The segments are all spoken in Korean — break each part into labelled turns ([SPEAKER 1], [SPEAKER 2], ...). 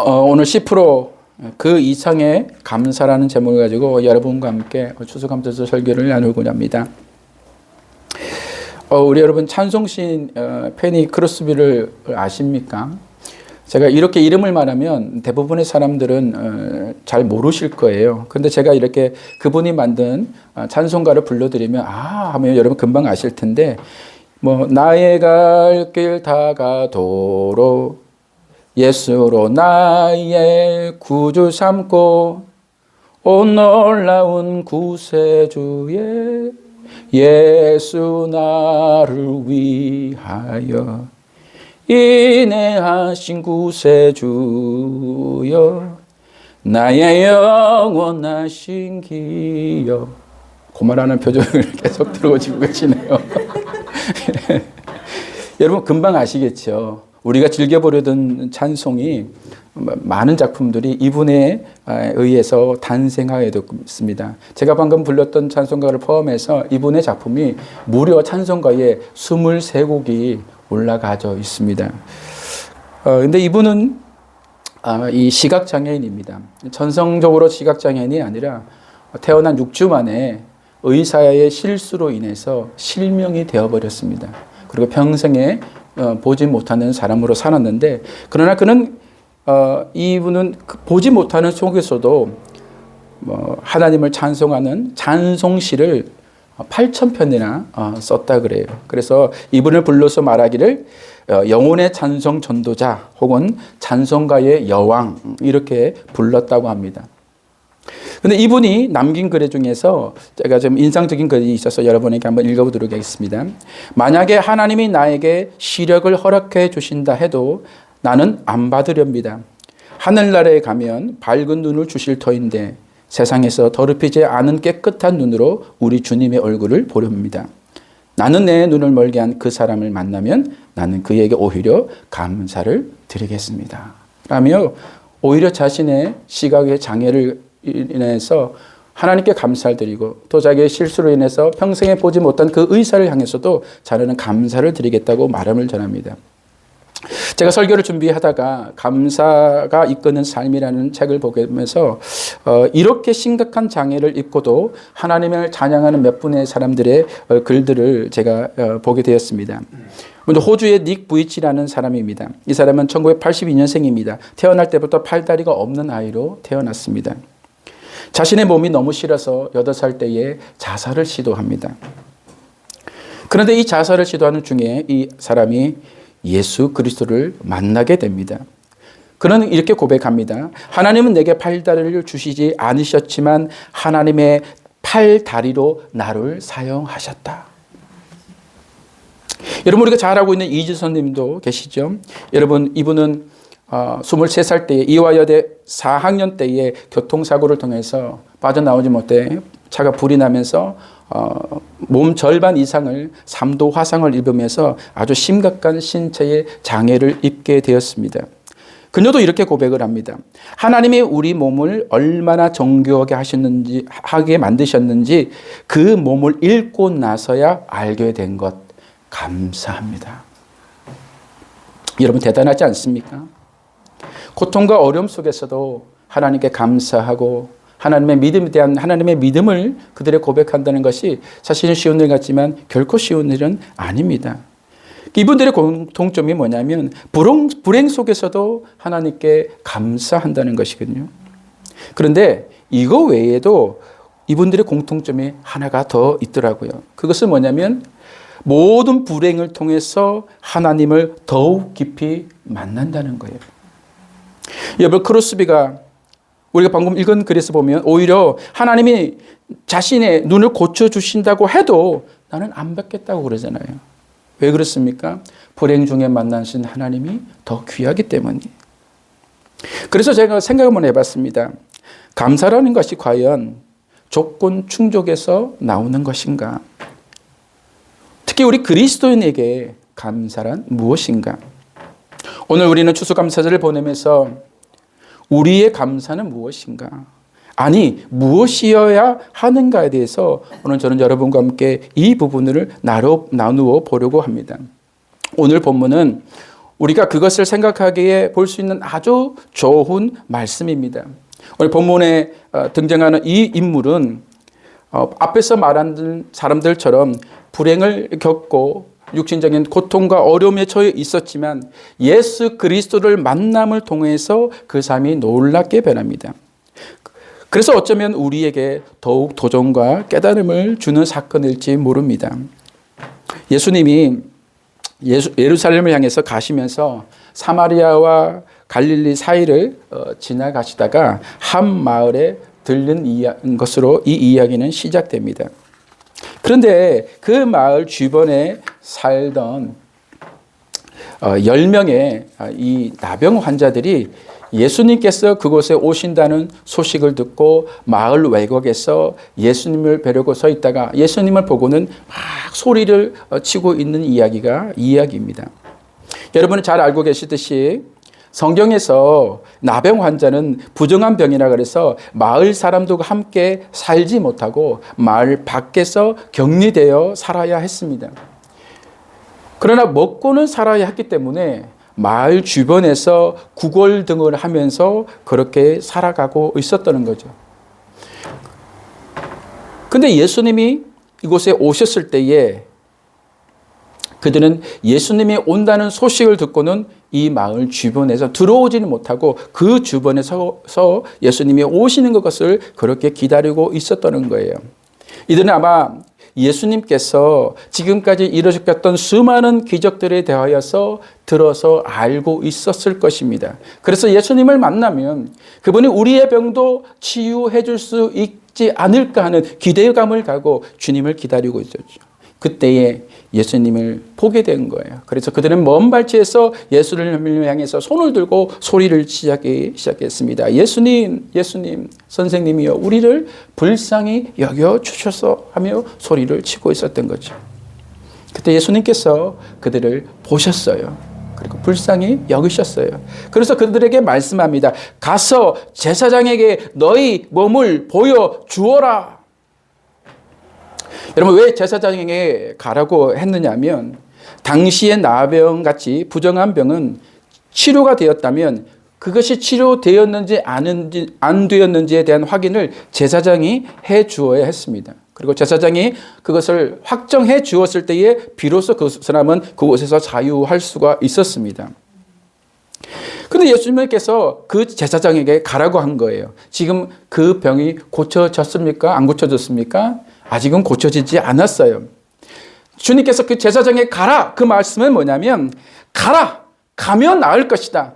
[SPEAKER 1] 오늘 10% 그 이상의 감사라는 제목을 가지고 여러분과 함께 추수감사절 설교를 나누고자 합니다. 우리 여러분 찬송시인 페니 크로스비를 아십니까? 제가 이렇게 이름을 말하면 대부분의 사람들은 잘 모르실 거예요. 그런데 제가 이렇게 그분이 만든 찬송가를 불러드리면 하면 여러분 금방 아실 텐데, 나의 갈 길 다가도록 예수로 나의 구주 삼고 온 놀라운 구세주의 예수 나를 위하여 인내하신 구세주여 나의 영원하신 기여. 고만하는 표정을 계속 들어오시고 계시네요. 여러분 금방 아시겠죠? 우리가 즐겨보려던 찬송이 많은 작품들이 이분에 의해서 탄생하게 됐습니다. 제가 방금 불렀던 찬송가를 포함해서 이분의 작품이 무려 찬송가에 23곡이 올라가져 있습니다. 근데 이분은 이 시각장애인입니다. 전성적으로 시각장애인이 아니라 태어난 6주 만에 의사의 실수로 인해서 실명이 되어버렸습니다. 그리고 평생에 보지 못하는 사람으로 살았는데, 그러나 그는 이분은 보지 못하는 속에서도 하나님을 찬송하는 찬송시를 8,000편이나 썼다 그래요. 그래서 이분을 불러서 말하기를 영혼의 찬송 전도자 혹은 찬송가의 여왕 이렇게 불렀다고 합니다. 근데 이분이 남긴 글 중에서 제가 좀 인상적인 글이 있어서 여러분에게 한번 읽어보도록 하겠습니다. 만약에 하나님이 나에게 시력을 허락해 주신다 해도 나는 안 받으렵니다. 하늘나라에 가면 밝은 눈을 주실 터인데 세상에서 더럽히지 않은 깨끗한 눈으로 우리 주님의 얼굴을 보렵니다. 나는 내 눈을 멀게 한 그 사람을 만나면 나는 그에게 오히려 감사를 드리겠습니다. 라며 오히려 자신의 시각의 장애를 인해서 하나님께 감사를 드리고 또 자기의 실수로 인해서 평생에 보지 못한 그 의사를 향해서도 자기는 감사를 드리겠다고 말함을 전합니다. 제가 설교를 준비하다가 감사가 이끄는 삶이라는 책을 보면서 이렇게 심각한 장애를 입고도 하나님을 찬양하는 몇 분의 사람들의 글들을 제가 보게 되었습니다. 먼저 호주의 닉 부이치라는 사람입니다. 이 사람은 1982년생입니다. 태어날 때부터 팔다리가 없는 아이로 태어났습니다. 자신의 몸이 너무 싫어서 8살 때에 자살을 시도합니다. 그런데 이 자살을 시도하는 중에 이 사람이 예수 그리스도를 만나게 됩니다. 그는 이렇게 고백합니다. 하나님은 내게 팔다리를 주시지 않으셨지만 하나님의 팔다리로 나를 사용하셨다. 여러분, 우리가 잘 알고 있는 이지선 님도 계시죠? 여러분, 이분은 23살 때에 이화여대 4학년 때에 교통사고를 통해서 빠져나오지 못해 차가 불이 나면서 몸 절반 이상을 3도 화상을 입으면서 아주 심각한 신체의 장애를 입게 되었습니다. 그녀도 이렇게 고백을 합니다. 하나님이 우리 몸을 얼마나 정교하게 하게 만드셨는지 그 몸을 읽고 나서야 알게 된 것 감사합니다. 여러분 대단하지 않습니까? 고통과 어려움 속에서도 하나님께 감사하고 하나님의 믿음에 대한 하나님의 믿음을 그들의 고백한다는 것이 사실은 쉬운 일 같지만 결코 쉬운 일은 아닙니다. 이분들의 공통점이 뭐냐면 불행 속에서도 하나님께 감사한다는 것이거든요. 그런데 이거 외에도 이분들의 공통점이 하나가 더 있더라고요. 그것은 뭐냐면 모든 불행을 통해서 하나님을 더욱 깊이 만난다는 거예요. 여러분, 크로스비가 우리가 방금 읽은 글에서 보면 오히려 하나님이 자신의 눈을 고쳐주신다고 해도 나는 안 받겠다고 그러잖아요. 왜 그렇습니까? 불행 중에 만나신 하나님이 더 귀하기 때문이에요. 그래서 제가 생각 한번 해봤습니다. 감사라는 것이 과연 조건 충족에서 나오는 것인가? 특히 우리 그리스도인에게 감사란 무엇인가? 오늘 우리는 추수감사절을 보내면서 우리의 감사는 무엇인가? 아니, 무엇이어야 하는가에 대해서 오늘 저는 여러분과 함께 이 부분을 나누어 보려고 합니다. 오늘 본문은 우리가 그것을 생각하기에 볼 수 있는 아주 좋은 말씀입니다. 오늘 본문에 등장하는 이 인물은 앞에서 말한 사람들처럼 불행을 겪고 육신적인 고통과 어려움에 처해 있었지만 예수 그리스도를 만남을 통해서 그 삶이 놀랍게 변합니다. 그래서 어쩌면 우리에게 더욱 도전과 깨달음을 주는 사건일지 모릅니다. 예수님이 예루살렘을 향해서 가시면서 사마리아와 갈릴리 사이를 지나가시다가 한 마을에 들른 것으로 이 이야기는 시작됩니다. 그런데 그 마을 주변에 살던 10명의 이 나병 환자들이 예수님께서 그곳에 오신다는 소식을 듣고 마을 외곽에서 예수님을 뵈려고 서 있다가 예수님을 보고는 막 소리를 치고 있는 이야기입니다. 여러분은 잘 알고 계시듯이 성경에서 나병 환자는 부정한 병이라 그래서 마을 사람들과 함께 살지 못하고 마을 밖에서 격리되어 살아야 했습니다. 그러나 먹고는 살아야 했기 때문에 마을 주변에서 구걸 등을 하면서 그렇게 살아가고 있었다는 거죠. 근데 예수님이 이곳에 오셨을 때에 그들은 예수님이 온다는 소식을 듣고는 이 마을 주변에서 들어오지는 못하고 그 주변에서 예수님이 오시는 것을 그렇게 기다리고 있었다는 거예요. 이들은 아마 예수님께서 지금까지 이루셨던 수많은 기적들에 대하여서 들어서 알고 있었을 것입니다. 그래서 예수님을 만나면 그분이 우리의 병도 치유해 줄 수 있지 않을까 하는 기대감을 갖고 주님을 기다리고 있었죠. 그때에 예수님을 보게 된 거예요. 그래서 그들은 먼 발치에서 예수님을 향해서 손을 들고 소리를 시작했습니다. 예수님, 선생님이여 우리를 불쌍히 여겨주셔서 하며 소리를 치고 있었던 거죠. 그때 예수님께서 그들을 보셨어요. 그리고 불쌍히 여기셨어요. 그래서 그들에게 말씀합니다. 가서 제사장에게 너희 몸을 보여주어라. 여러분 왜 제사장에게 가라고 했느냐면 당시의 나병 같이 부정한 병은 치료가 되었다면 그것이 치료되었는지 안 되었는지에 대한 확인을 제사장이 해 주어야 했습니다. 그리고 제사장이 그것을 확정해 주었을 때에 비로소 그 사람은 그곳에서 자유할 수가 있었습니다. 그런데 예수님께서 그 제사장에게 가라고 한 거예요. 지금 그 병이 고쳐졌습니까? 안 고쳐졌습니까? 아직은 고쳐지지 않았어요. 주님께서 그 제사장에게 가라. 그 말씀은 뭐냐면 가라. 가면 나을 것이다.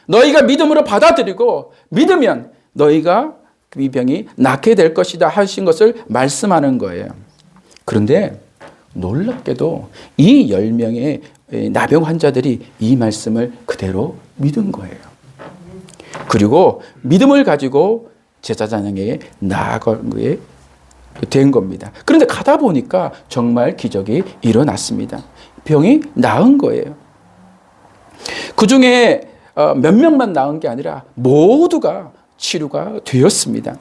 [SPEAKER 1] 너희가 믿음으로 받아들이고 믿으면 너희가 이 병이 낫게 될 것이다 하신 것을 말씀하는 거예요. 그런데 놀랍게도 이 10명의 나병 환자들이 이 말씀을 그대로 믿은 거예요. 그리고 믿음을 가지고 제사장에게 나아가게 된 겁니다. 그런데 가다 보니까 정말 기적이 일어났습니다. 병이 나은 거예요. 그 중에 몇 명만 나은 게 아니라 모두가 치료가 되었습니다.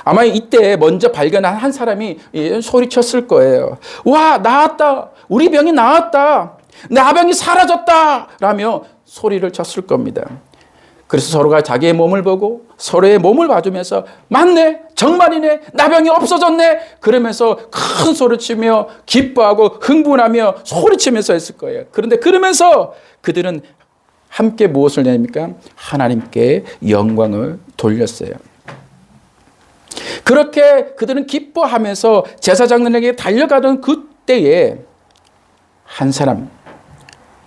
[SPEAKER 1] 아마 이때 먼저 발견한 한 사람이 소리쳤을 거예요. 와, 나았다. 우리 병이 나았다. 나병이 사라졌다. 라며 소리를 쳤을 겁니다. 그래서 서로가 자기의 몸을 보고 서로의 몸을 봐주면서 맞네, 정말이네, 나병이 없어졌네. 그러면서 큰 소리치며 기뻐하고 흥분하며 소리치면서 했을 거예요. 그런데 그러면서 그들은 함께 무엇을 합니까? 하나님께 영광을 돌렸어요. 그렇게 그들은 기뻐하면서 제사장들에게 달려가던 그때에 한 사람,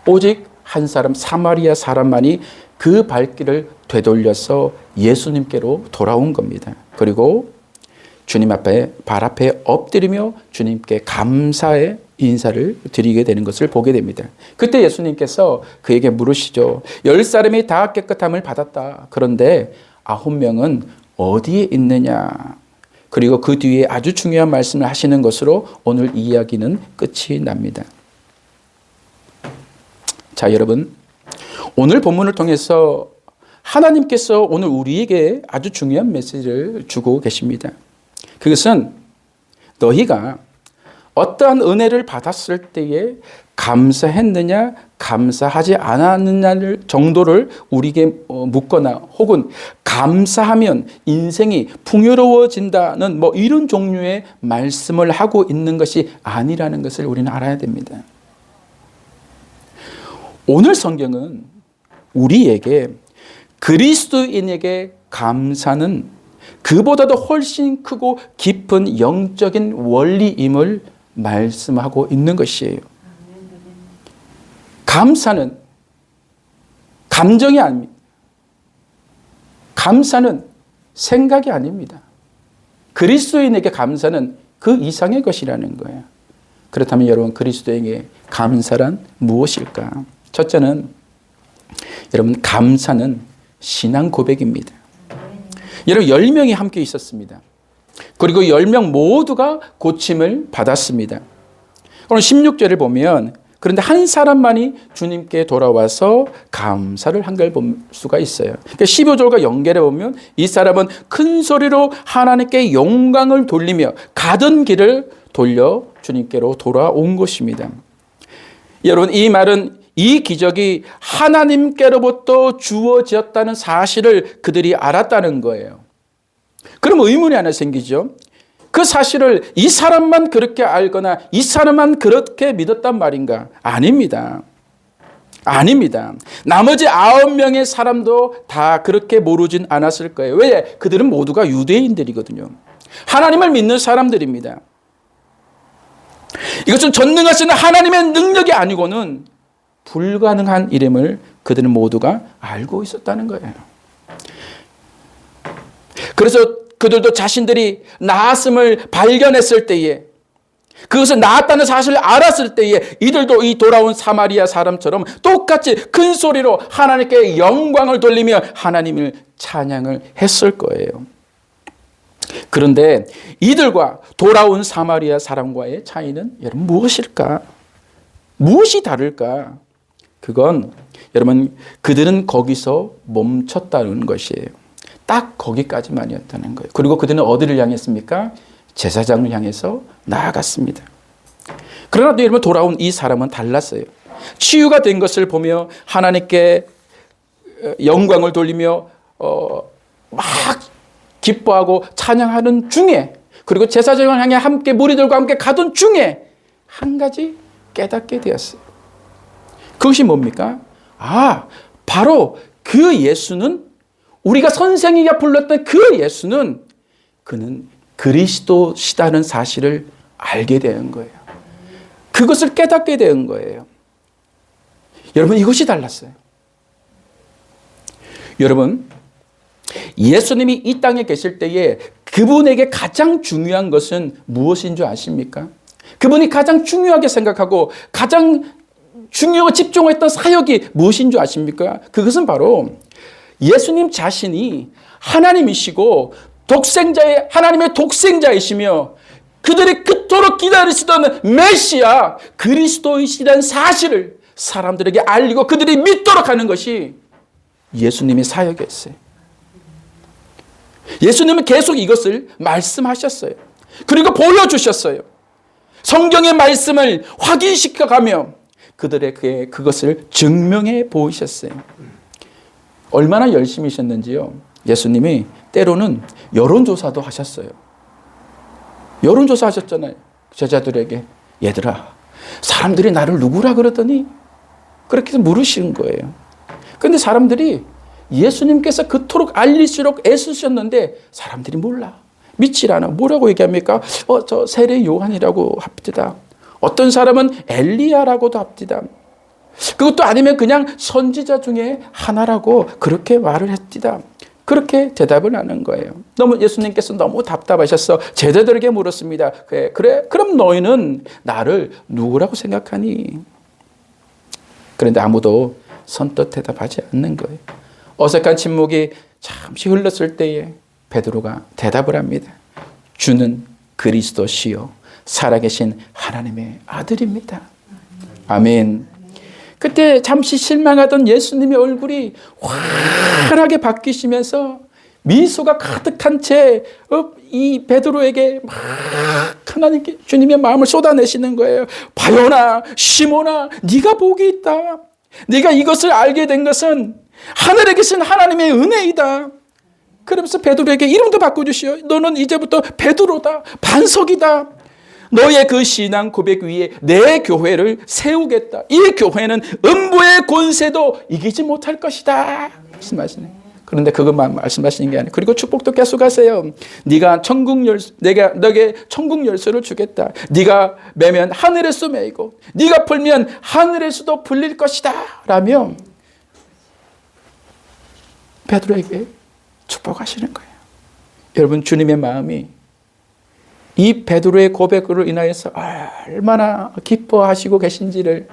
[SPEAKER 1] 오직 한 사람, 사마리아 사람만이 그 발길을 되돌려서 예수님께로 돌아온 겁니다. 그리고 주님 앞에 발 앞에 엎드리며 주님께 감사의 인사를 드리게 되는 것을 보게 됩니다. 그때 예수님께서 그에게 물으시죠. 10사람이 다 깨끗함을 받았다. 그런데 9명은 어디에 있느냐. 그리고 그 뒤에 아주 중요한 말씀을 하시는 것으로 오늘 이야기는 끝이 납니다. 자, 여러분, 오늘 본문을 통해서 하나님께서 오늘 우리에게 아주 중요한 메시지를 주고 계십니다. 그것은 너희가 어떠한 은혜를 받았을 때에 감사했느냐, 감사하지 않았느냐를 정도를 우리에게 묻거나 혹은 감사하면 인생이 풍요로워진다는 이런 종류의 말씀을 하고 있는 것이 아니라는 것을 우리는 알아야 됩니다. 오늘 성경은 우리에게 그리스도인에게 감사는 그보다도 훨씬 크고 깊은 영적인 원리임을 말씀하고 있는 것이에요. 감사는 감정이 아닙니다. 감사는 생각이 아닙니다. 그리스도인에게 감사는 그 이상의 것이라는 거예요. 그렇다면 여러분, 그리스도에게 감사란 무엇일까? 첫째는 여러분, 감사는 신앙 고백입니다. 여러분, 10명이 함께 있었습니다. 그리고 10명 모두가 고침을 받았습니다. 오늘 16절을 보면 그런데 한 사람만이 주님께 돌아와서 감사를 한 걸 볼 수가 있어요. 15절과 연결해 보면 이 사람은 큰 소리로 하나님께 영광을 돌리며 가던 길을 돌려 주님께로 돌아온 것입니다. 여러분, 이 말은 이 기적이 하나님께로부터 주어졌다는 사실을 그들이 알았다는 거예요. 그럼 의문이 하나 생기죠. 그 사실을 이 사람만 그렇게 알거나 이 사람만 그렇게 믿었단 말인가? 아닙니다. 아닙니다. 나머지 9명의 사람도 다 그렇게 모르진 않았을 거예요. 왜? 그들은 모두가 유대인들이거든요. 하나님을 믿는 사람들입니다. 이것은 전능하신 하나님의 능력이 아니고는 불가능한 일임을 그들은 모두가 알고 있었다는 거예요. 그래서 그들도 자신들이 나았음을 발견했을 때에, 그것을 나았다는 사실을 알았을 때에 이들도 이 돌아온 사마리아 사람처럼 똑같이 큰 소리로 하나님께 영광을 돌리며 하나님을 찬양을 했을 거예요. 그런데 이들과 돌아온 사마리아 사람과의 차이는 여러분 무엇일까? 무엇이 다를까? 그건 여러분, 그들은 거기서 멈췄다는 것이에요. 딱 거기까지만이었다는 거예요. 그리고 그들은 어디를 향했습니까? 제사장을 향해서 나아갔습니다. 그러나 또 여러분, 돌아온 이 사람은 달랐어요. 치유가 된 것을 보며 하나님께 영광을 돌리며 막 기뻐하고 찬양하는 중에, 그리고 제사장을 향해 함께 무리들과 함께 가던 중에 한 가지 깨닫게 되었어요. 그것이 뭡니까? 바로 그 예수는, 우리가 선생이가 불렀던 그 예수는 그는 그리스도시다는 사실을 알게 된 거예요. 그것을 깨닫게 된 거예요. 여러분, 이것이 달랐어요. 여러분, 예수님이 이 땅에 계실 때에 그분에게 가장 중요한 것은 무엇인 줄 아십니까? 그분이 가장 중요하게 생각하고 가장 중요하고 집중했던 사역이 무엇인 줄 아십니까? 그것은 바로 예수님 자신이 하나님이시고 하나님의 독생자이시며 그들이 그토록 기다리시던 메시아 그리스도이시라는 사실을 사람들에게 알리고 그들이 믿도록 하는 것이 예수님의 사역이었어요. 예수님은 계속 이것을 말씀하셨어요. 그리고 보여주셨어요. 성경의 말씀을 확인시켜가며 그들에게 그것을 증명해 보이셨어요. 얼마나 열심히셨는지요. 예수님이 때로는 여론조사도 하셨어요. 여론조사 하셨잖아요. 제자들에게. 얘들아, 사람들이 나를 누구라 그러더니? 그렇게 해서 물으시는 거예요. 그런데 사람들이 예수님께서 그토록 알리시도록 애쓰셨는데 사람들이 몰라. 믿질 않아. 뭐라고 얘기합니까? 저 세례 요한이라고 합디다. 어떤 사람은 엘리야라고도 합디다. 그것도 아니면 그냥 선지자 중에 하나라고 그렇게 말을 했디다. 그렇게 대답을 하는 거예요. 예수님께서 너무 답답하셔서 제자들에게 물었습니다. 그래, 그럼 너희는 나를 누구라고 생각하니? 그런데 아무도 선뜻 대답하지 않는 거예요. 어색한 침묵이 잠시 흘렀을 때에 베드로가 대답을 합니다. 주는 그리스도시요 살아계신 하나님의 아들입니다. 아멘. 그때 잠시 실망하던 예수님의 얼굴이 환하게 바뀌시면서 미소가 가득한 채 이 베드로에게 막 하나님께 주님의 마음을 쏟아내시는 거예요. 바요나 시몬아, 네가 복이 있다. 네가 이것을 알게 된 것은 하늘에 계신 하나님의 은혜이다. 그러면서 베드로에게 이름도 바꿔주시오. 너는 이제부터 베드로다. 반석이다. 너의 그 신앙 고백 위에 내 교회를 세우겠다. 이 교회는 음부의 권세도 이기지 못할 것이다. 말씀하시네. 그런데 그것만 말씀하시는 게 아니에요. 그리고 축복도 계속하세요. 네가 천국 열쇠, 내가 너에게 천국 열쇠를 주겠다. 네가 매면 하늘에서 매이고 네가 풀면 하늘에서도 풀릴 것이다. 라며 베드로에게 축복하시는 거예요. 여러분, 주님의 마음이 이 베드로의 고백으로 인하여서 얼마나 기뻐하시고 계신지를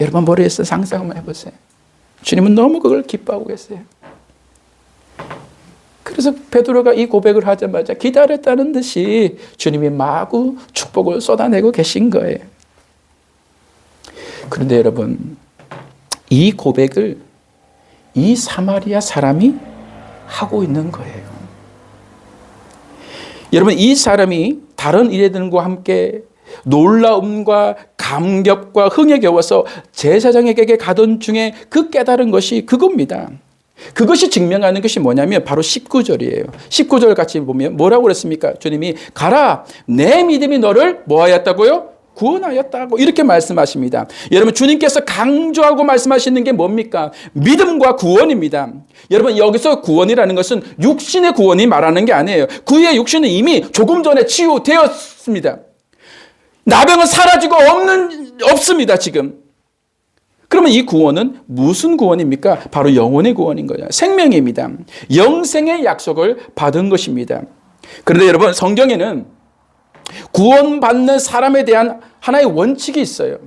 [SPEAKER 1] 여러분 머리에서 상상 한번 해보세요. 주님은 너무 그걸 기뻐하고 계세요. 그래서 베드로가 이 고백을 하자마자 기다렸다는 듯이 주님이 마구 축복을 쏟아내고 계신 거예요. 그런데 여러분, 이 고백을 이 사마리아 사람이 하고 있는 거예요. 여러분, 이 사람이 다른 이레들과 함께 놀라움과 감격과 흥에 겨워서 제사장에게 가던 중에 그 깨달은 것이 그겁니다. 그것이 증명하는 것이 뭐냐면 바로 19절이에요. 19절 같이 보면 뭐라고 그랬습니까? 주님이 가라, 내 믿음이 너를 뭐하였다고요? 구원하였다고 이렇게 말씀하십니다. 여러분, 주님께서 강조하고 말씀하시는 게 뭡니까? 믿음과 구원입니다. 여러분, 여기서 구원이라는 것은 육신의 구원이 말하는 게 아니에요. 그의 육신은 이미 조금 전에 치유되었습니다. 나병은 사라지고 없습니다, 지금. 그러면 이 구원은 무슨 구원입니까? 바로 영혼의 구원인 거예요. 생명입니다. 영생의 약속을 받은 것입니다. 그런데 여러분, 성경에는 구원받는 사람에 대한 하나의 원칙이 있어요.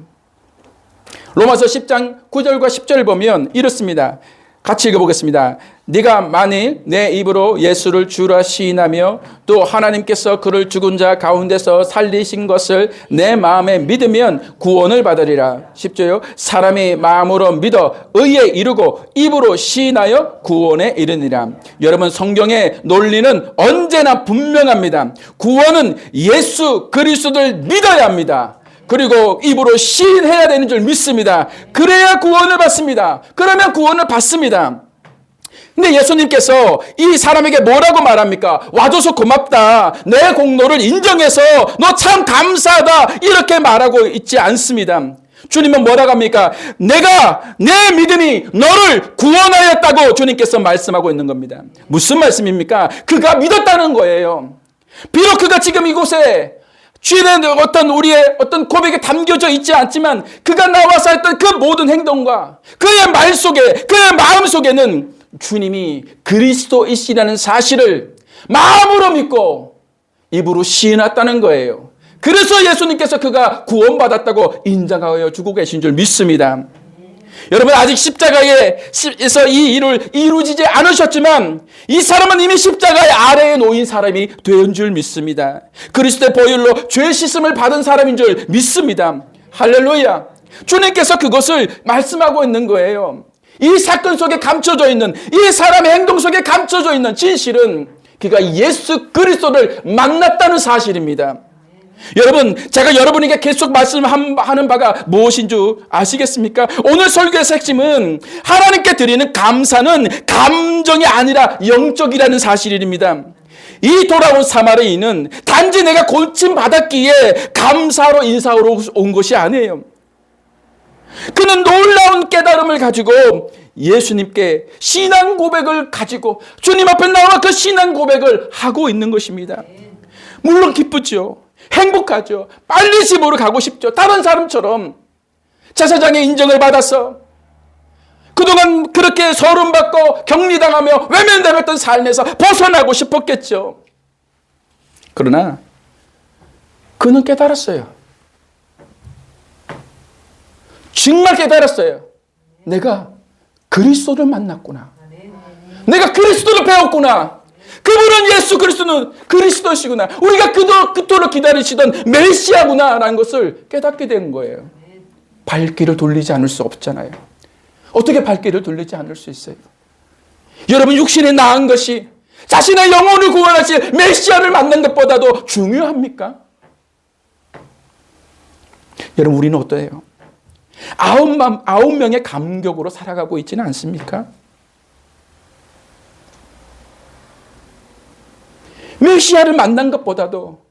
[SPEAKER 1] 로마서 10장 9절과 10절을 보면 이렇습니다. 같이 읽어보겠습니다. 네가 만일 내 입으로 예수를 주라 시인하며 또 하나님께서 그를 죽은 자 가운데서 살리신 것을 내 마음에 믿으면 구원을 받으리라. 10절요. 사람이 마음으로 믿어 의에 이르고 입으로 시인하여 구원에 이르니라. 여러분, 성경의 논리는 언제나 분명합니다. 구원은 예수 그리스도를 믿어야 합니다. 그리고 입으로 시인해야 되는 줄 믿습니다. 그래야 구원을 받습니다. 그러면 구원을 받습니다. 근데 예수님께서 이 사람에게 뭐라고 말합니까? 와줘서 고맙다. 내 공로를 인정해서 너 참 감사하다. 이렇게 말하고 있지 않습니다. 주님은 뭐라고 합니까? 내가 내 믿음이 너를 구원하였다고 주님께서 말씀하고 있는 겁니다. 무슨 말씀입니까? 그가 믿었다는 거예요. 비록 그가 지금 이곳에 주인의 우리의 어떤 고백에 담겨져 있지 않지만 그가 나와서 했던 그 모든 행동과 그의 말 속에, 그의 마음 속에는 주님이 그리스도이시라는 사실을 마음으로 믿고 입으로 시인했다는 거예요. 그래서 예수님께서 그가 구원받았다고 인정하여 주고 계신 줄 믿습니다. 여러분, 아직 십자가에서 이 일을 이루어지지 않으셨지만 이 사람은 이미 십자가의 아래에 놓인 사람이 된 줄 믿습니다. 그리스도의 보혈로 죄 씻음을 받은 사람인 줄 믿습니다. 할렐루야. 주님께서 그것을 말씀하고 있는 거예요. 이 사건 속에 감춰져 있는, 이 사람의 행동 속에 감춰져 있는 진실은 그가 예수 그리스도를 만났다는 사실입니다. 여러분, 제가 여러분에게 계속 말씀하는 바가 무엇인 줄 아시겠습니까? 오늘 설교의 핵심은 하나님께 드리는 감사는 감정이 아니라 영적이라는 사실입니다. 이 돌아온 사마리아인은 단지 내가 고침받았기에 감사로 인사하러 온 것이 아니에요. 그는 놀라운 깨달음을 가지고 예수님께 신앙 고백을 가지고 주님 앞에 나와 그 신앙 고백을 하고 있는 것입니다. 물론 기쁘죠. 행복하죠. 빨리 집으로 가고 싶죠. 다른 사람처럼 제사장의 인정을 받아서 그동안 그렇게 서름받고 격리당하며 외면당했던 삶에서 벗어나고 싶었겠죠. 그러나 그는 깨달았어요. 정말 깨달았어요. 내가 그리스도를 만났구나. 내가 그리스도를 배웠구나. 그분은 예수 그리스도는 그리스도시구나. 우리가 그토록 기다리시던 메시아구나 라는 것을 깨닫게 된 거예요. 발길을 돌리지 않을 수 없잖아요. 어떻게 발길을 돌리지 않을 수 있어요? 여러분, 육신에 나은 것이 자신의 영혼을 구원하실 메시아를 만난 것보다도 중요합니까? 여러분, 우리는 어떠해요? 9명의 감격으로 살아가고 있지는 않습니까? 메시아를 만난 것보다도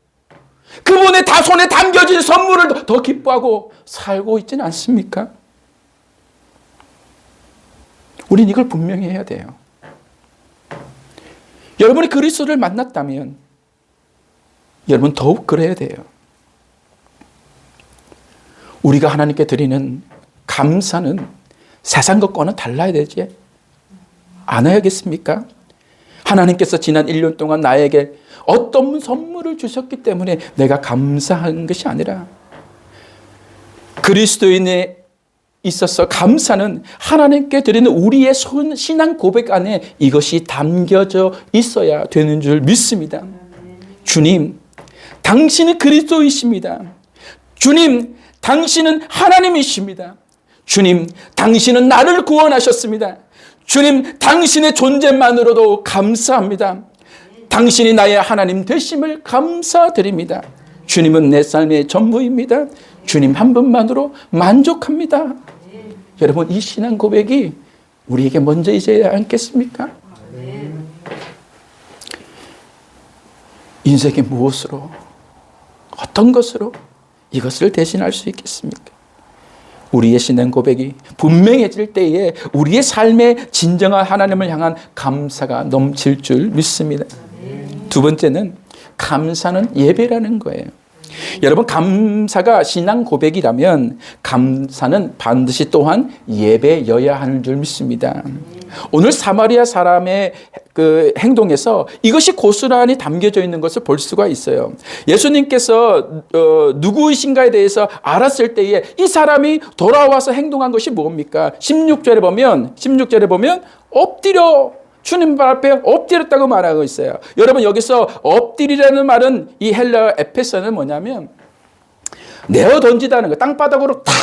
[SPEAKER 1] 그분의 손에 담겨진 선물을 더 기뻐하고 살고 있지는 않습니까? 우린 이걸 분명히 해야 돼요. 여러분이 그리스도를 만났다면 여러분 더욱 그래야 돼요. 우리가 하나님께 드리는 감사는 세상 것과는 달라야 되지 않아야겠습니까? 하나님께서 지난 1년 동안 나에게 어떤 선물을 주셨기 때문에 내가 감사한 것이 아니라 그리스도인에 있어서 감사는 하나님께 드리는 우리의 신앙 고백 안에 이것이 담겨져 있어야 되는 줄 믿습니다. 주님, 당신은 그리스도이십니다. 주님, 당신은 하나님이십니다. 주님, 당신은 나를 구원하셨습니다. 주님, 당신의 존재만으로도 감사합니다. 당신이 나의 하나님 되심을 감사드립니다. 주님은 내 삶의 전부입니다. 주님 한 분만으로 만족합니다. 여러분, 이 신앙 고백이 우리에게 먼저 있어야 않겠습니까? 인생의 무엇으로, 어떤 것으로 이것을 대신할 수 있겠습니까? 우리의 신앙 고백이 분명해질 때에 우리의 삶에 진정한 하나님을 향한 감사가 넘칠 줄 믿습니다. 두 번째는 감사는 예배라는 거예요. 여러분, 감사가 신앙 고백이라면 감사는 반드시 또한 예배여야 하는 줄 믿습니다. 오늘 사마리아 사람의 그 행동에서 이것이 고스란히 담겨져 있는 것을 볼 수가 있어요. 예수님께서 누구이신가에 대해서 알았을 때에 이 사람이 돌아와서 행동한 것이 뭡니까? 16절에 보면 엎드려 주님 발 앞에 엎드렸다고 말하고 있어요. 여러분, 여기서 엎드리라는 말은 이 헬라 에페서는 뭐냐면 내어 던지다는 거, 땅바닥으로 탁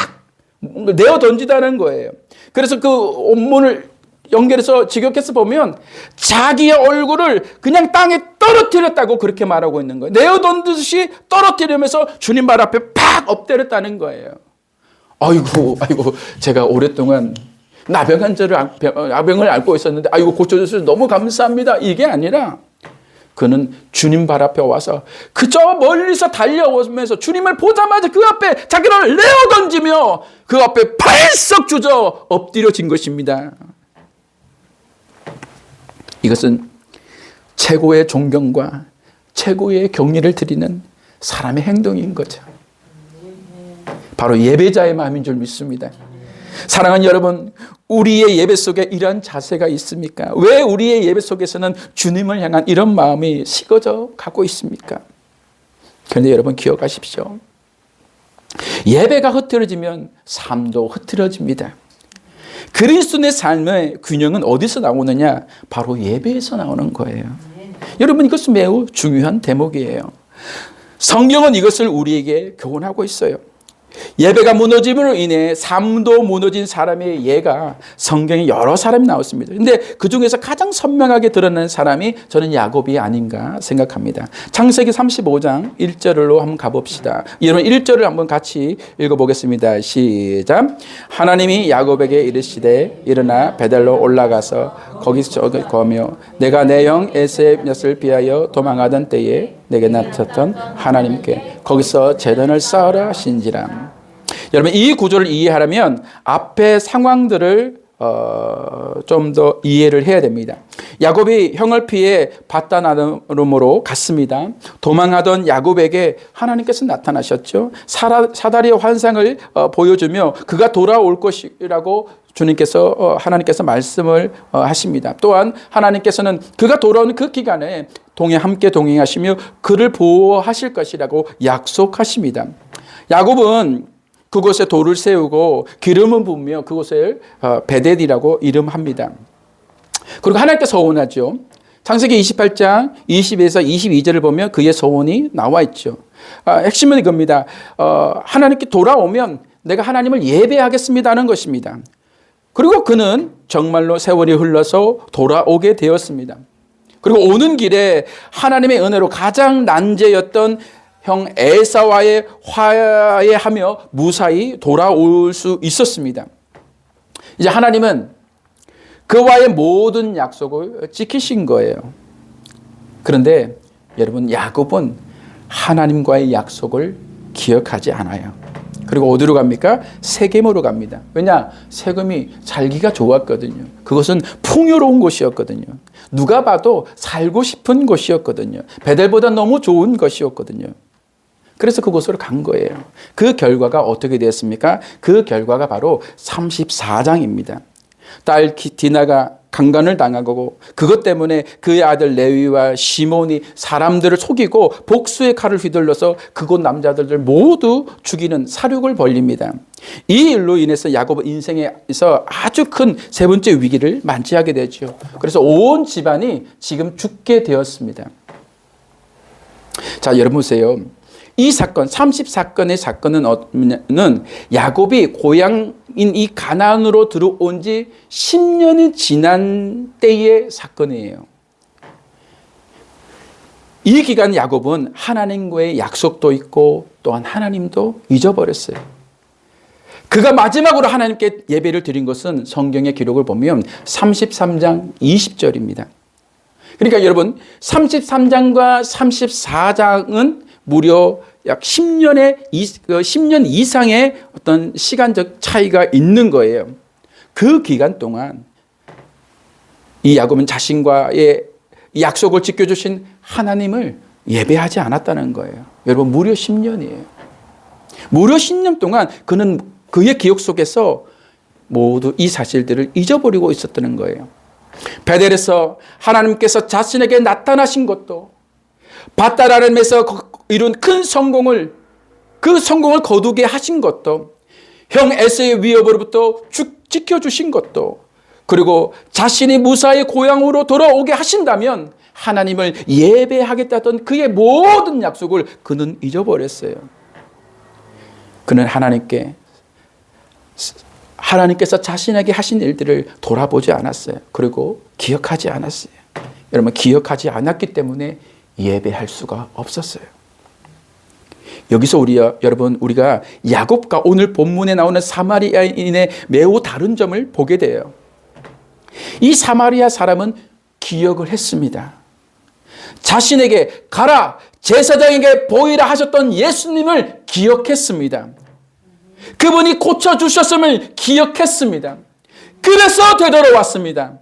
[SPEAKER 1] 내어 던지다는 거예요. 그래서 그 원문을 연결해서 직역해서 보면 자기의 얼굴을 그냥 땅에 떨어뜨렸다고 그렇게 말하고 있는 거예요. 내어 던지듯이 떨어뜨리면서 주님 발 앞에 팍 엎드렸다는 거예요. 아이고, 제가 오랫동안 나병을 앓고 있었는데 아이고 고쳐주셔서 너무 감사합니다. 이게 아니라 그는 주님 발 앞에 와서 그저 멀리서 달려오면서 주님을 보자마자 그 앞에 자기를 내어 던지며 그 앞에 발석 주저 엎드려진 것입니다. 이것은 최고의 존경과 최고의 경의를 드리는 사람의 행동인 거죠. 바로 예배자의 마음인 줄 믿습니다. 사랑하는 여러분, 우리의 예배 속에 이러한 자세가 있습니까? 왜 우리의 예배 속에서는 주님을 향한 이런 마음이 식어져 가고 있습니까? 그런데 여러분 기억하십시오. 예배가 흐트러지면 삶도 흐트러집니다. 그리스도의 삶의 균형은 어디서 나오느냐? 바로 예배에서 나오는 거예요. 여러분, 이것은 매우 중요한 대목이에요. 성경은 이것을 우리에게 교훈하고 있어요. 예배가 무너짐으로 인해 삶도 무너진 사람의 예가 성경에 여러 사람이 나왔습니다. 그런데 그 중에서 가장 선명하게 드러나는 사람이 저는 야곱이 아닌가 생각합니다. 창세기 35장 1절로 한번 가봅시다. 여러분 1절을 한번 같이 읽어보겠습니다. 시작. 하나님이 야곱에게 이르시되 일어나 베델로 올라가서 거기서 거며 내가 내 형 에셉엿을 비하여 도망하던 때에 내게 나타났던 하나님께 거기서 제단을 쌓으라 하신지라. 여러분, 이 구조를 이해하려면 앞의 상황들을 좀 더 이해를 해야 됩니다. 야곱이 형을 피해 바다나름으로 갔습니다. 도망하던 야곱에게 하나님께서 나타나셨죠. 사다리의 환상을 보여주며 그가 돌아올 것이라고 하나님께서 말씀을 하십니다. 또한 하나님께서는 그가 돌아오는 그 기간에 함께 동행하시며 그를 보호하실 것이라고 약속하십니다. 야곱은 그곳에 돌을 세우고 기름을 부으며 그곳을 베델이라고 이름합니다. 그리고 하나님께 서원하죠. 창세기 28장 20에서 22절을 보면 그의 서원이 나와 있죠. 핵심은 이겁니다. 하나님께 돌아오면 내가 하나님을 예배하겠습니다 하는 것입니다. 그리고 그는 정말로 세월이 흘러서 돌아오게 되었습니다. 그리고 오는 길에 하나님의 은혜로 가장 난제였던 형 에사와의 화해하며 무사히 돌아올 수 있었습니다. 이제 하나님은 그와의 모든 약속을 지키신 거예요. 그런데 여러분, 야곱은 하나님과의 약속을 기억하지 않아요. 그리고 어디로 갑니까? 세겜으로 갑니다. 왜냐? 세겜이 살기가 좋았거든요. 그것은 풍요로운 곳이었거든요. 누가 봐도 살고 싶은 곳이었거든요. 베델보다 너무 좋은 것이었거든요. 그래서 그곳으로 간 거예요. 그 결과가 어떻게 되었습니까? 그 결과가 바로 34장입니다. 딸 디나가 강간을 당하고 그것 때문에 그의 아들 레위와 시몬이 사람들을 속이고 복수의 칼을 휘둘러서 그곳 남자들을 모두 죽이는 사륙을 벌립니다. 이 일로 인해서 야곱은 인생에서 아주 큰 세 번째 위기를 맞이하게 되죠. 그래서 온 집안이 지금 죽게 되었습니다. 자, 여러분 보세요. 이 사건, 30사건의 사건은 야곱이 고향인 이 가나안으로 들어온 지 10년이 지난 때의 사건이에요. 이 기간 야곱은 하나님과의 약속도 있고 또한 하나님도 잊어버렸어요. 그가 마지막으로 하나님께 예배를 드린 것은 성경의 기록을 보면 33장 20절입니다. 그러니까 여러분, 33장과 34장은 무려 약 10년 이상의 어떤 시간적 차이가 있는 거예요. 그 기간 동안 이 야곱은 자신과의 약속을 지켜주신 하나님을 예배하지 않았다는 거예요. 여러분, 무려 10년이에요. 무려 10년 동안 그는 그의 기억 속에서 모두 이 사실들을 잊어버리고 있었다는 거예요. 베델에서 하나님께서 자신에게 나타나신 것도, 밧다라름에서 이룬 큰 성공을, 그 성공을 거두게 하신 것도, 형 에서의 위협으로부터 지켜주신 것도, 그리고 자신이 무사히 고향으로 돌아오게 하신다면 하나님을 예배하겠다던 그의 모든 약속을 그는 잊어버렸어요. 그는 하나님께서 자신에게 하신 일들을 돌아보지 않았어요. 그리고 기억하지 않았어요. 여러분, 기억하지 않았기 때문에 예배할 수가 없었어요. 여기서 우리가 야곱과 오늘 본문에 나오는 사마리아인의 매우 다른 점을 보게 돼요. 이 사마리아 사람은 기억을 했습니다. 자신에게 가라, 제사장에게 보이라 하셨던 예수님을 기억했습니다. 그분이 고쳐주셨음을 기억했습니다. 그래서 되돌아왔습니다.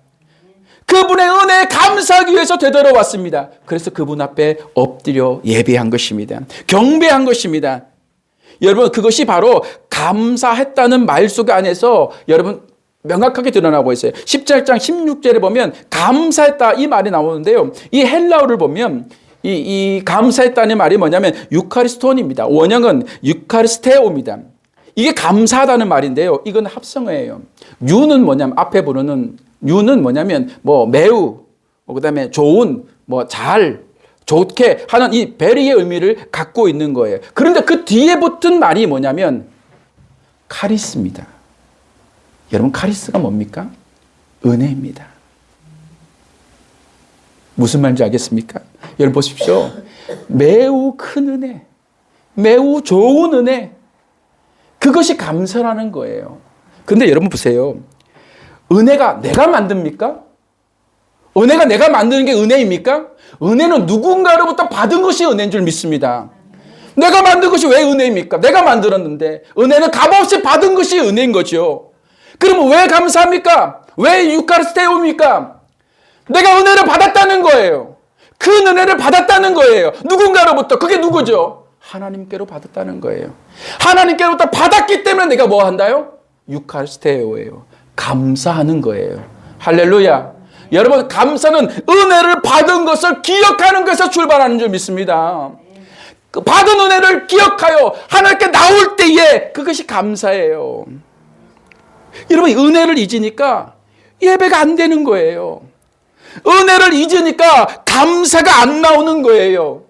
[SPEAKER 1] 그분의 은혜에 감사하기 위해서 되돌아왔습니다. 그래서 그분 앞에 엎드려 예배한 것입니다. 경배한 것입니다. 여러분, 그것이 바로 감사했다는 말속 안에서 여러분 명확하게 드러나고 있어요. 17장 16절에 보면 감사했다 이 말이 나오는데요. 이 헬라어를 보면 이 감사했다는 말이 뭐냐면 유카리스톤입니다. 원형은 유카리스테오입니다. 이게 감사하다는 말인데요. 이건 합성어예요. 유는 뭐냐면 앞에 부르는 유는 뭐냐면 매우, 그다음에 좋은, 잘, 좋게 하는 이 베리의 의미를 갖고 있는 거예요. 그런데 그 뒤에 붙은 말이 뭐냐면 카리스입니다. 여러분, 카리스가 뭡니까? 은혜입니다. 무슨 말인지 알겠습니까? 여러분 보십시오. 매우 큰 은혜, 매우 좋은 은혜, 그것이 감사라는 거예요. 그런데 여러분 보세요. 은혜가 내가 만듭니까? 은혜가 내가 만드는 게 은혜입니까? 은혜는 누군가로부터 받은 것이 은혜인 줄 믿습니다. 내가 만든 것이 왜 은혜입니까? 내가 만들었는데 은혜는 값없이 받은 것이 은혜인 거죠. 그러면 왜 감사합니까? 왜 유카리스테오입니까? 내가 은혜를 받았다는 거예요. 큰 은혜를 받았다는 거예요. 누군가로부터. 그게 누구죠? 하나님께로 받았다는 거예요. 하나님께로부터 받았기 때문에 내가 뭐 한다요? 유카리스테오예요. 감사하는 거예요. 할렐루야. 여러분, 감사는 은혜를 받은 것을 기억하는 것에서 출발하는 줄 믿습니다. 받은 은혜를 기억하여 하나님께 나올 때에 그것이 감사예요. 여러분, 은혜를 잊으니까 예배가 안 되는 거예요. 은혜를 잊으니까 감사가 안 나오는 거예요.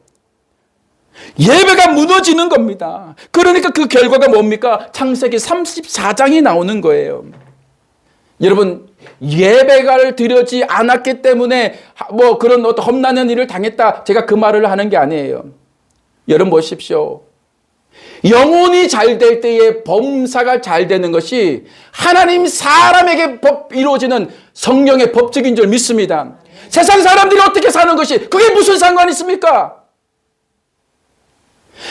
[SPEAKER 1] 예배가 무너지는 겁니다. 그러니까 그 결과가 뭡니까? 창세기 34장이 나오는 거예요. 여러분, 예배가 드려지 않았기 때문에 뭐 그런 어떤 험난한 일을 당했다. 제가 그 말을 하는 게 아니에요. 여러분 보십시오. 영혼이 잘 될 때에 범사가 잘 되는 것이 하나님 사람에게 이루어지는 성령의 법칙인 줄 믿습니다. 세상 사람들이 어떻게 사는 것이 그게 무슨 상관이 있습니까?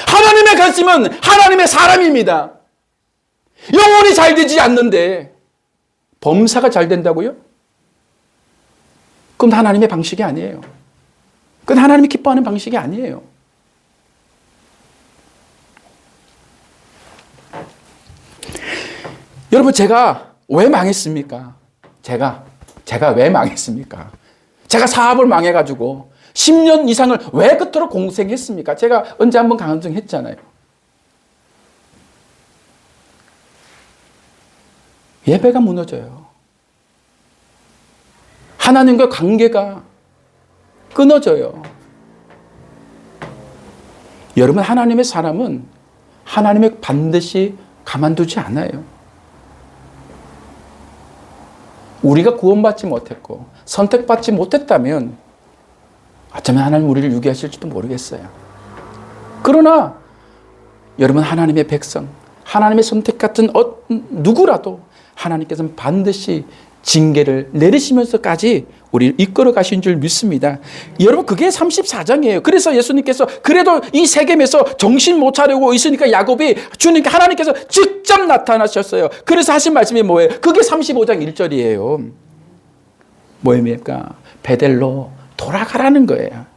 [SPEAKER 1] 하나님의 가슴은 하나님의 사람입니다. 영혼이 잘 되지 않는데 범사가 잘 된다고요? 그건 하나님의 방식이 아니에요. 그건 하나님이 기뻐하는 방식이 아니에요. 여러분, 제가 왜 망했습니까? 제가 왜 망했습니까? 제가 사업을 망해가지고 10년 이상을 왜 그토록 공생했습니까? 제가 언제 한번 강조했잖아요. 예배가 무너져요. 하나님과 관계가 끊어져요. 여러분, 하나님의 사람은 하나님의 반드시 가만두지 않아요. 우리가 구원받지 못했고 선택받지 못했다면 어쩌면 하나님 우리를 유기하실지도 모르겠어요. 그러나 여러분, 하나님의 백성, 하나님의 선택 같은 누구라도 하나님께서는 반드시 징계를 내리시면서까지 우리를 이끌어 가신 줄 믿습니다. 여러분, 그게 34장이에요. 그래서 예수님께서 그래도 이 세겜에서 정신 못 차리고 있으니까 야곱이 주님께 하나님께서 직접 나타나셨어요. 그래서 하신 말씀이 뭐예요? 그게 35장 1절이에요. 뭐입니까? 베델로 돌아가라는 거예요.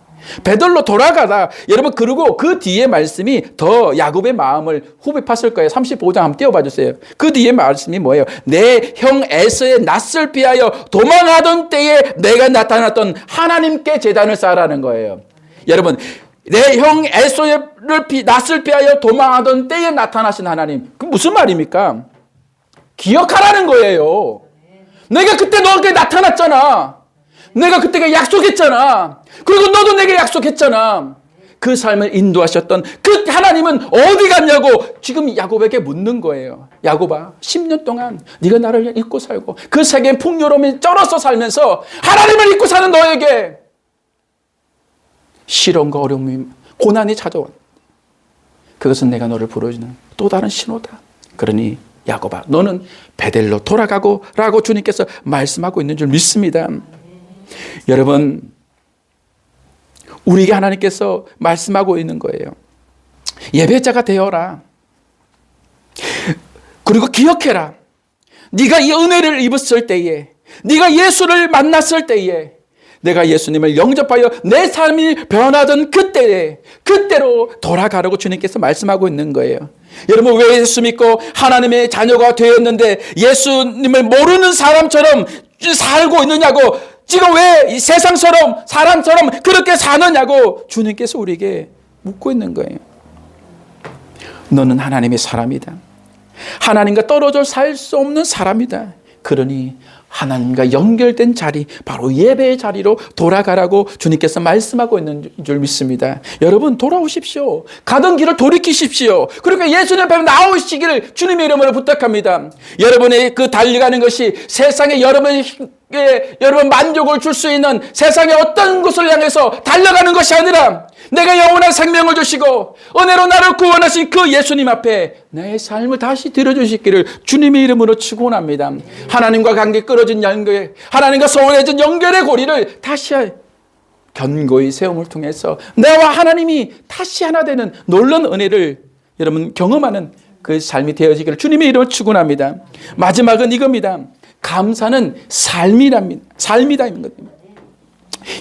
[SPEAKER 1] 베델로 돌아가다. 여러분, 그리고 그 뒤에 말씀이 더 야곱의 마음을 후벼팠을 거예요. 35장 한번 띄워봐 주세요. 그 뒤에 말씀이 뭐예요? 내 형 에서의 낯을 피하여 도망하던 때에 내가 나타났던 하나님께 제단을 쌓으라는 거예요. 여러분, 내 형 에서의 낯을 피하여 도망하던 때에 나타나신 하나님. 그 무슨 말입니까? 기억하라는 거예요. 내가 그때 너에게 나타났잖아. 내가 그때가 약속했잖아. 그리고 너도 내게 약속했잖아. 그 삶을 인도하셨던 그 하나님은 어디 갔냐고 지금 야곱에게 묻는 거예요. 야곱아, 10년 동안 네가 나를 잊고 살고 그 세계 풍요로움에 쩔어서 살면서 하나님을 잊고 사는 너에게 시련과 어려움이 고난이 찾아온, 그것은 내가 너를 부르짖는 또 다른 신호다. 그러니 야곱아, 너는 베델로 돌아가고 라고 주님께서 말씀하고 있는 줄 믿습니다. 여러분, 우리에게 하나님께서 말씀하고 있는 거예요. 예배자가 되어라. 그리고 기억해라. 네가 이 은혜를 입었을 때에, 네가 예수를 만났을 때에, 내가 예수님을 영접하여 내 삶이 변하던 그때에, 그때로 돌아가라고 주님께서 말씀하고 있는 거예요. 여러분, 왜 예수 믿고 하나님의 자녀가 되었는데 예수님을 모르는 사람처럼 살고 있느냐고, 지금 왜 세상처럼 사람처럼 그렇게 사느냐고 주님께서 우리에게 묻고 있는 거예요. 너는 하나님의 사람이다. 하나님과 떨어져 살 수 없는 사람이다. 그러니 하나님과 연결된 자리, 바로 예배의 자리로 돌아가라고 주님께서 말씀하고 있는 줄 믿습니다. 여러분, 돌아오십시오. 가던 길을 돌이키십시오. 그러니까 예수님 앞에 나오시기를 주님의 이름으로 부탁합니다. 여러분의 그 달려가는 것이 세상에 여러분 만족을 줄 수 있는 세상의 어떤 곳을 향해서 달려가는 것이 아니라 내가 영원한 생명을 주시고 은혜로 나를 구원하신 그 예수님 앞에 내 삶을 다시 들어주시기를 주님의 이름으로 축원합니다. 하나님과 관계 끊어진 연결, 하나님과 소원해진 연결의 고리를 다시 견고히 세움을 통해서 나와 하나님이 다시 하나 되는 놀라운 은혜를 여러분 경험하는 그 삶이 되어지기를 주님의 이름으로 축원합니다. 마지막은 이겁니다. 감사는 삶이다.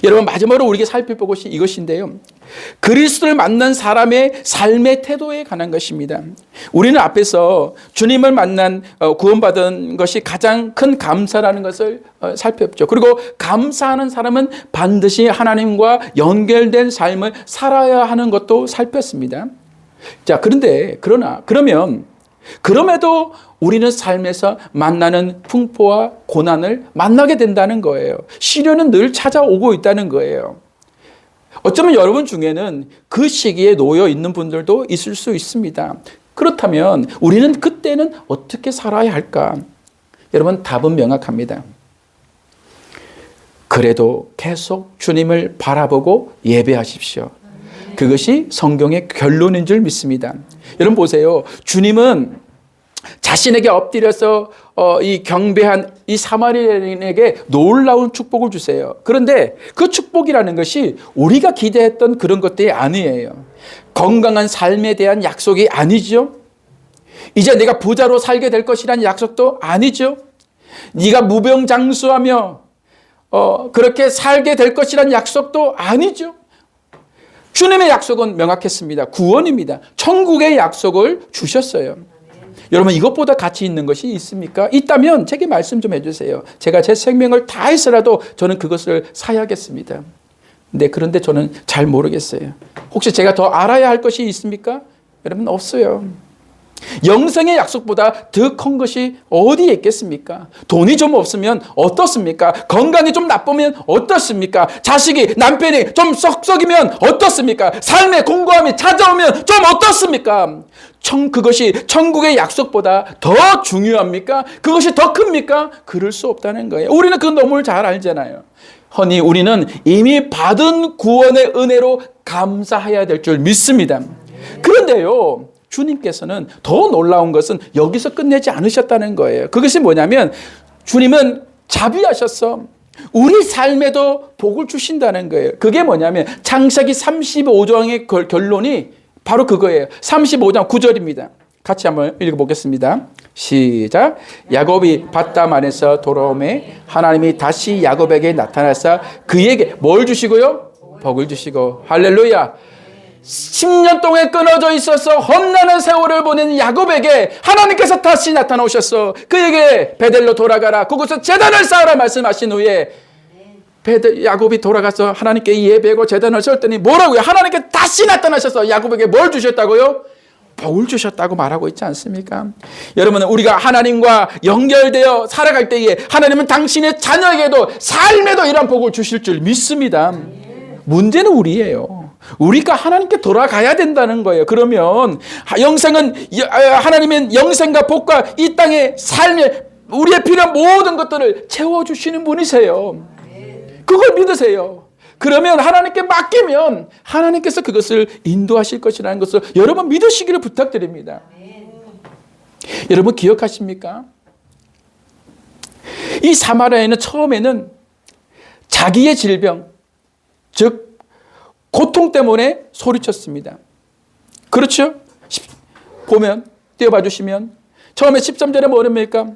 [SPEAKER 1] 여러분, 마지막으로 우리에게 살펴볼 것이 이것인데요. 그리스도를 만난 사람의 삶의 태도에 관한 것입니다. 우리는 앞에서 주님을 만난 구원받은 것이 가장 큰 감사라는 것을 살펴봤죠. 그리고 감사하는 사람은 반드시 하나님과 연결된 삶을 살아야 하는 것도 살폈습니다. 자, 그럼에도 우리는 삶에서 만나는 풍포와 고난을 만나게 된다는 거예요. 시련은 늘 찾아오고 있다는 거예요. 어쩌면 여러분 중에는 그 시기에 놓여 있는 분들도 있을 수 있습니다. 그렇다면 우리는 그때는 어떻게 살아야 할까? 여러분, 답은 명확합니다. 그래도 계속 주님을 바라보고 예배하십시오. 그것이 성경의 결론인 줄 믿습니다. 여러분 보세요. 주님은 자신에게 엎드려서 이 경배한 이 사마리아인에게 놀라운 축복을 주세요. 그런데 그 축복이라는 것이 우리가 기대했던 그런 것들이 아니에요. 건강한 삶에 대한 약속이 아니죠. 이제 내가 부자로 살게 될 것이라는 약속도 아니죠. 네가 무병장수하며 그렇게 살게 될 것이라는 약속도 아니죠. 주님의 약속은 명확했습니다. 구원입니다. 천국의 약속을 주셨어요. 여러분 이것보다 가치 있는 것이 있습니까? 있다면 제게 말씀 좀 해주세요. 제가 제 생명을 다해서라도 저는 그것을 사야겠습니다. 네, 그런데 저는 잘 모르겠어요. 혹시 제가 더 알아야 할 것이 있습니까? 여러분 없어요. 영생의 약속보다 더 큰 것이 어디에 있겠습니까? 돈이 좀 없으면 어떻습니까? 건강이 좀 나쁘면 어떻습니까? 자식이 남편이 좀 썩썩이면 어떻습니까? 삶의 공고함이 찾아오면 좀 어떻습니까? 그것이 천국의 약속보다 더 중요합니까? 그것이 더 큽니까? 그럴 수 없다는 거예요. 우리는 그 너무 잘 알잖아요. 허니 우리는 이미 받은 구원의 은혜로 감사해야 될 줄 믿습니다. 그런데요, 주님께서는 더 놀라운 것은 여기서 끝내지 않으셨다는 거예요. 그것이 뭐냐면 주님은 자비하셔서 우리 삶에도 복을 주신다는 거예요. 그게 뭐냐면 창세기 35장의 결론이 바로 그거예요. 35장 9절입니다. 같이 한번 읽어보겠습니다. 시작. 야곱이 밧담 안에서 돌아오매 하나님이 다시 야곱에게 나타나서 그에게 뭘 주시고요? 복을 주시고. 할렐루야. 10년 동안 끊어져 있어서 험난한 세월을 보낸 야곱에게 하나님께서 다시 나타나오셔서 그에게 베델로 돌아가라, 그곳에 제단을 쌓으라 말씀하신 후에 야곱이 돌아가서 하나님께 예배하고 제단을 세웠더니 뭐라고요? 하나님께 다시 나타나셔서 야곱에게 뭘 주셨다고요? 복을 주셨다고 말하고 있지 않습니까? 여러분, 우리가 하나님과 연결되어 살아갈 때에 하나님은 당신의 자녀에게도 삶에도 이런 복을 주실 줄 믿습니다. 문제는 우리예요. 우리가 하나님께 돌아가야 된다는 거예요. 그러면 영생은 하나님은 영생과 복과 이 땅의 삶에 우리의 필요한 모든 것들을 채워주시는 분이세요. 그걸 믿으세요. 그러면 하나님께 맡기면 하나님께서 그것을 인도하실 것이라는 것을 여러분 믿으시기를 부탁드립니다. 여러분 기억하십니까? 이 사마리아인은 처음에는 자기의 질병, 즉 고통 때문에 소리쳤습니다. 그렇죠? 보면 띄워봐 주시면 처음에 13절에 뭐랍니까?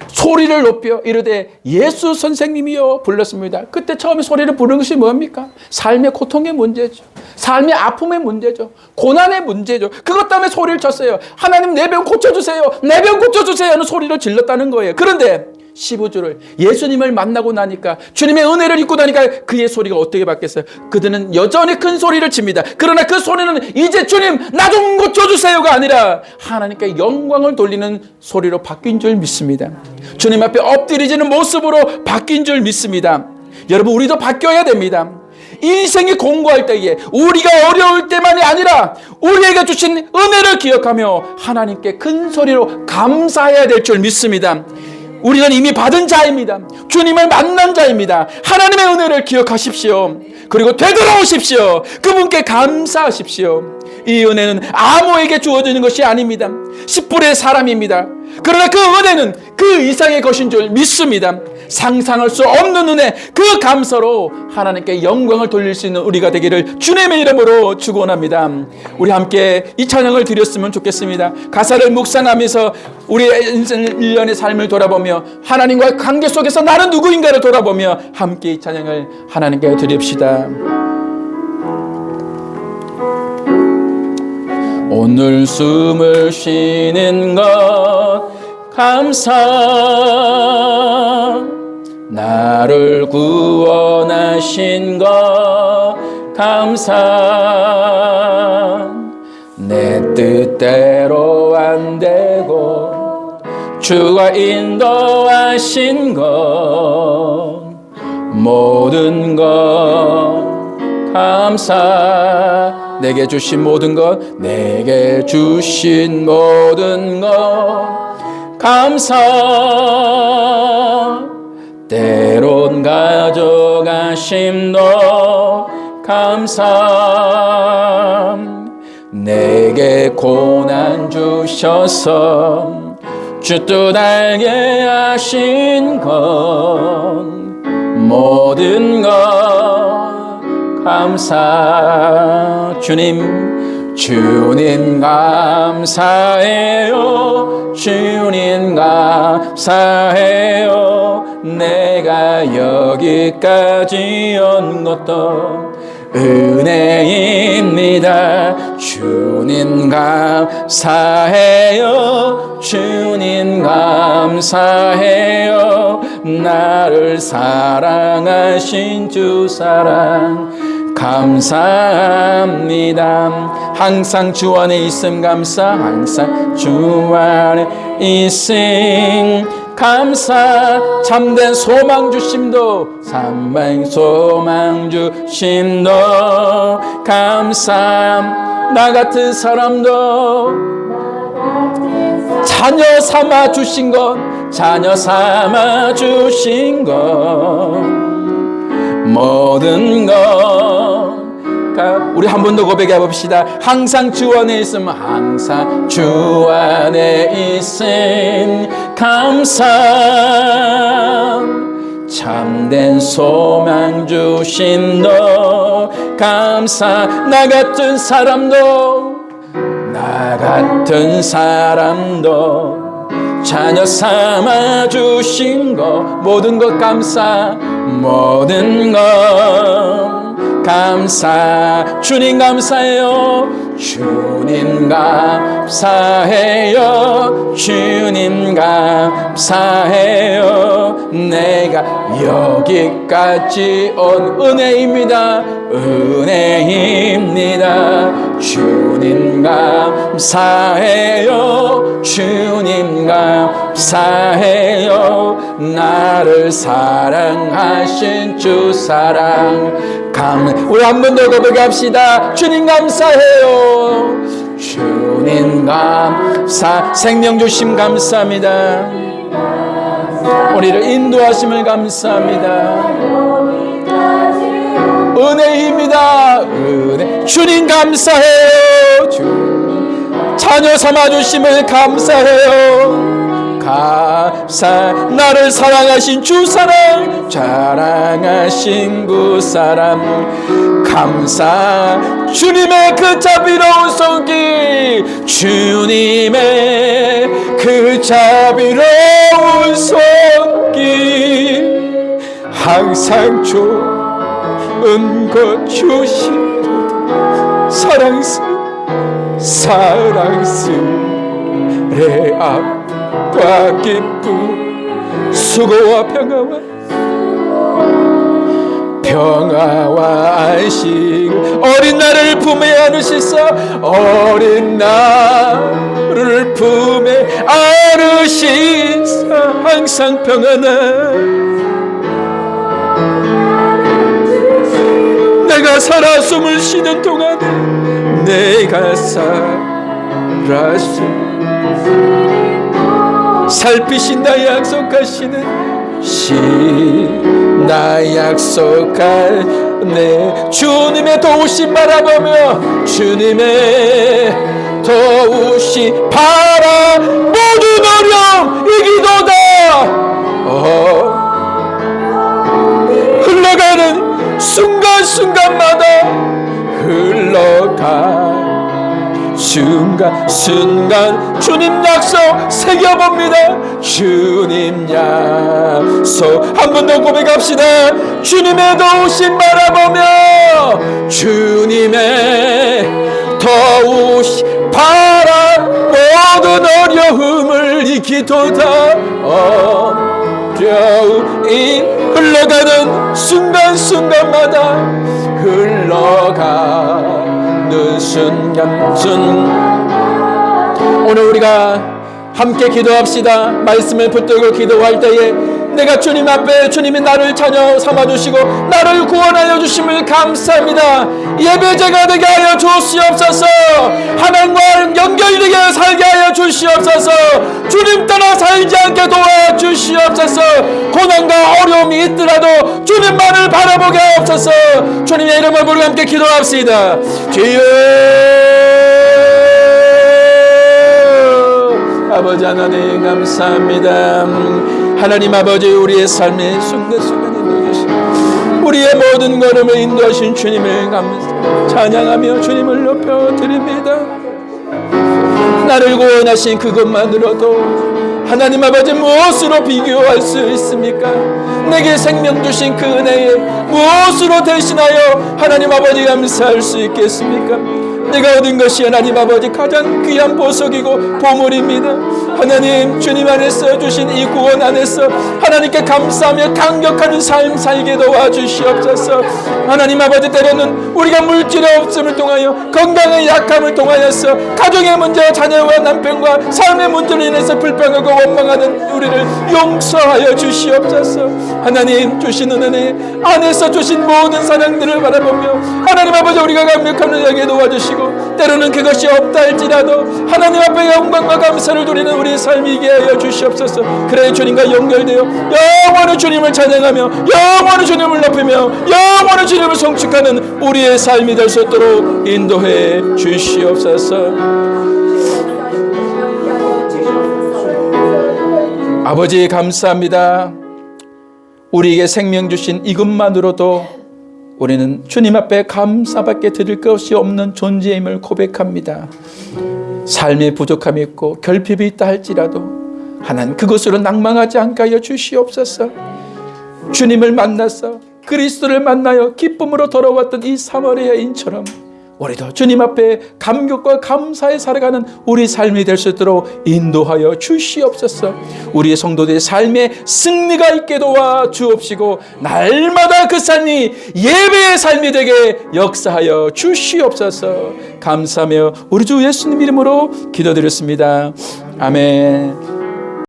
[SPEAKER 1] 소리를 높여 이르되 예수 선생님이여 불렀습니다. 그때 처음에 소리를 부르는 것이 뭡니까? 삶의 고통의 문제죠. 삶의 아픔의 문제죠. 고난의 문제죠. 그것 때문에 소리를 쳤어요. 하나님 내 병 고쳐주세요. 내 병 고쳐주세요 하는 소리를 질렀다는 거예요. 그런데 15절을 예수님을 만나고 나니까 주님의 은혜를 입고 나니까 그의 소리가 어떻게 바뀌었어요? 그들은 여전히 큰 소리를 칩니다. 그러나 그 소리는 이제 주님 나 좀 고쳐주세요가 아니라 하나님께 영광을 돌리는 소리로 바뀐 줄 믿습니다. 주님 앞에 엎드리지는 모습으로 바뀐 줄 믿습니다. 여러분 우리도 바뀌어야 됩니다. 인생이 공고할 때에 우리가 어려울 때만이 아니라 우리에게 주신 은혜를 기억하며 하나님께 큰 소리로 감사해야 될 줄 믿습니다. 우리는 이미 받은 자입니다. 주님을 만난 자입니다. 하나님의 은혜를 기억하십시오. 그리고 되돌아오십시오. 그분께 감사하십시오. 이 은혜는 아무에게 주어지는 것이 아닙니다. 10분의 사람입니다. 그러나 그 은혜는 그 이상의 것인 줄 믿습니다. 상상할 수 없는 은혜, 그 감사로 하나님께 영광을 돌릴 수 있는 우리가 되기를 주님의 이름으로 축원합니다. 우리 함께 이 찬양을 드렸으면 좋겠습니다. 가사를 묵상하면서 우리의 인생 1년의 삶을 돌아보며 하나님과의 관계 속에서 나는 누구인가를 돌아보며 함께 이 찬양을 하나님께 드립시다. 오늘 숨을 쉬는 것 감사, 나를 구원하신 것 감사, 내 뜻대로 안 되고 주가 인도하신 것 모든 것 감사, 내게 주신 모든 것, 내게 주신 모든 것 감사, 때론 가져가심도 감사함. 내게 고난 주셔서 주 뜻 알게 하신 것 모든 것 감사. 주님 감사해요. 주님 감사해요. 내가 여기까지 온 것도 은혜입니다. 주님 감사해요. 주님 감사해요. 나를 사랑하신 주 사랑 감사합니다. 항상 주 안에 있음 감사. 항상 주 안에 있음 감사. 참된 소망 주심도 참된 소망 주심도 감사. 나 같은 사람도 자녀 삼아 주신 것 자녀 삼아 주신 것 모든 것 우리 한 번 더 고백해 봅시다. 항상 주 안에 있음 항상 주 안에 있음 감사. 참된 소망 주심도 감사. 나 같은 사람도 자녀 삼아 주신 것 모든 것 감사. 모든 것 감사. 주님 감사해요. 주님 감사해요. 주님 감사해요. 내가 여기까지 온 은혜입니다. 은혜입니다. 주님 감사해요. 주님 감사해요. 나를 사랑하신 주 사랑 우리 한 번 더 고백합시다. 주님 감사해요. 주님 감사. 생명 주심 감사합니다. 우리를 인도하심을 감사합니다. 은혜입니다. 은혜. 주님 감사해요. 자녀 삼아주심을 감사해요. 감사. 나를 사랑하신 주 사랑 자랑하신 그 사람 감사. 주님의 그 자비로운 손길 주님의 그 자비로운 손길 항상 좋은 것 주시도다. 사랑스레 앞과 기쁨 수고와 평화와 안식 어린 나를 품에 안으시사 어린 나를 품에 안으시사 항상 평안한 내가 살아 숨을 쉬는 동안에 내가 살아 살피신다 약속하시는 나 약속할 내 주님의 도우심 바라보며 주님의 도우심 바라 모든 어려움 이기도다. 흘러가는 순간순간마다 흘러가 순간 주님 약속 새겨봅니다. 주님 약속 한 번 더 고백합시다. 주님의 도우심 바라보며 주님의 도우심 바라 모든 어려움을 이기도다. 어려움이 흘러가는 순간순간마다 흘러가는 순간 오늘 우리가 함께 기도합시다. 말씀을 붙들고 기도할 때에 내가 주님 앞에 주님이 나를 자녀 삼아주시고 나를 구원하여 주심을 감사합니다. 예배자가 되게 하여 주시옵소서. 하나님과 연결되게 살게 하여 주시옵소서. 주님 따라 살지 않게 도와주시옵소서. 고난과 어려움이 있더라도 주님만을 바라보게 하옵소서. 주님의 이름으로 우리 함께 기도합시다. 주여, 아버지 하나님 감사합니다. 하나님 아버지, 우리의 삶의 순간순간 인도하시고 우리의 모든 걸음을 인도하신 주님을 찬양하며 주님을 높여드립니다. 나를 구원하신 그것만으로도 하나님 아버지 무엇으로 비교할 수 있습니까? 내게 생명 주신 그 은혜에 무엇으로 대신하여 하나님 아버지 감사할 수 있겠습니까? 내가 얻은 것이 하나님 아버지 가장 귀한 보석이고 보물입니다. 하나님, 주님 안에서 주신 이 구원 안에서 하나님께 감사하며 강력한 삶 살게 도와주시옵소서. 하나님 아버지, 때로는 우리가 물질의 없음을 통하여, 건강의 약함을 통하여서 가정의 문제, 자녀와 남편과 삶의 문제로 인해서 불평하고 원망하는 우리를 용서하여 주시옵소서. 하나님 주시는 은혜 안에서 주신 모든 사랑들을 바라보며 하나님 아버지, 우리가 강력한 은혜에 도와주시고, 때로는 그것이 없다 할지라도 하나님 앞에 영광과 감사를 드리는 우리의 삶이 있게 하여 주시옵소서. 그래 주님과 연결되어 영원히 주님을 찬양하며 영원히 주님을 높이며 영원히 주님을 송축하는 우리의 삶이 될 수 있도록 인도해 주시옵소서. 아버지 감사합니다. 우리에게 생명 주신 이것만으로도 우리는 주님 앞에 감사밖에 드릴 것이 없는 존재임을 고백합니다. 삶에 부족함이 있고 결핍이 있다 할지라도 하나님, 그것으로 낭망하지 않게 하여 주시옵소서. 주님을 만나서 그리스도를 만나여 기쁨으로 돌아왔던 이 사마리아인처럼 우리도 주님 앞에 감격과 감사에 살아가는 우리 삶이 될 수 있도록 인도하여 주시옵소서. 우리의 성도들의 삶에 승리가 있게 도와 주옵시고 날마다 그 삶이 예배의 삶이 되게 역사하여 주시옵소서. 감사하며 우리 주 예수님 이름으로 기도드렸습니다. 아멘.